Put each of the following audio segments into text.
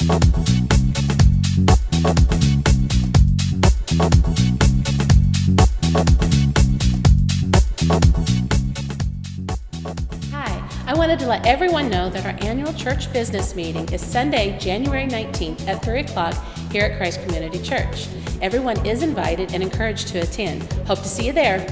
I wanted to let everyone know that our annual church business meeting is Sunday, January 19th at 3 o'clock here at Christ Community Church. Everyone is invited and encouraged to attend. Hope to see you there.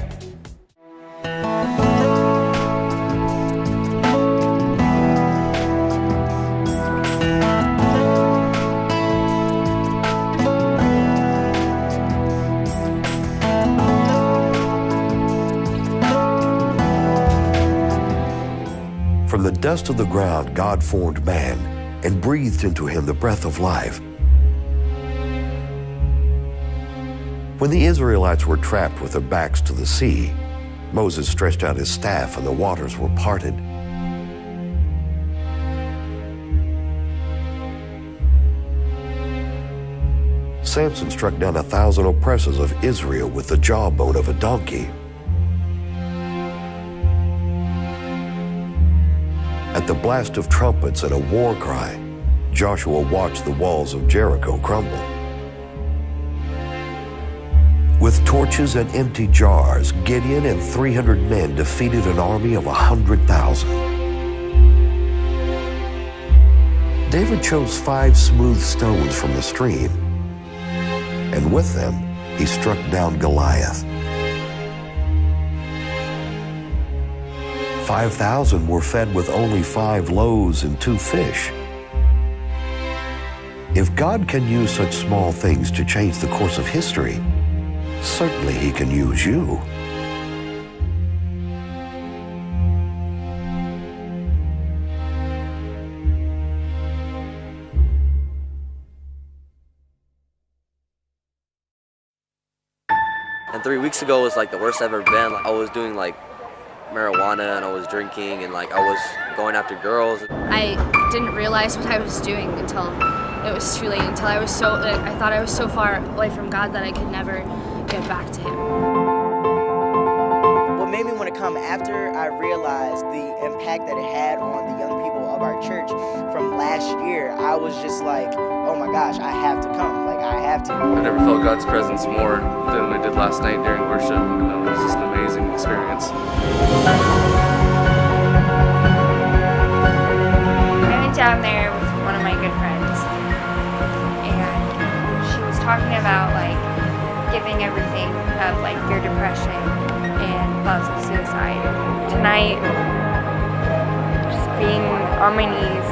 From the dust of the ground, God formed man and breathed into him the breath of life. When the Israelites were trapped with their backs to the sea, Moses stretched out his staff and the waters were parted. Samson struck down 1,000 oppressors of Israel with the jawbone of a donkey. At the blast of trumpets and a war cry, Joshua watched the walls of Jericho crumble. With torches and empty jars, Gideon and 300 men defeated an army of 100,000. David chose 5 smooth stones from the stream, and with them, he struck down Goliath. 5,000 were fed with only 5 loaves and 2 fish. If God can use such small things to change the course of history, certainly He can use you. And 3 weeks ago was like the worst I've ever been. I was doing like marijuana and I was drinking and like I was going after girls. I didn't realize what I was doing until it was too late, until I was I thought I was so far away from God that I could never get back to Him. What made me want to come after I realized the impact that it had on the young people of our church from last year, I was just like, oh my gosh, I have to come, like I have to. I never felt God's presence more than I did last night during worship, and it was just an amazing experience. I went down there with one of my good friends, and she was talking about like giving everything up, like your depression and thoughts of suicide. Tonight, just being on my knees,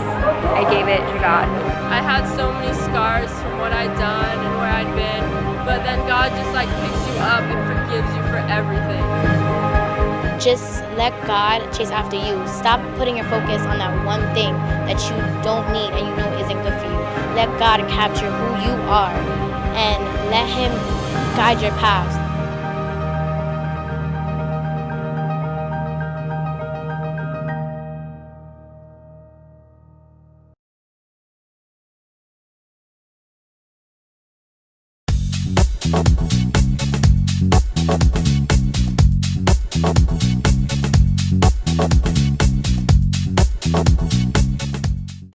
I gave it to God. I had so many scars from what I'd done and where I'd been, but then God just like picks you up and forgives you for everything. Just let God chase after you. Stop putting your focus on that one thing that you don't need and you know isn't good for you. Let God capture who you are and let Him guide your path.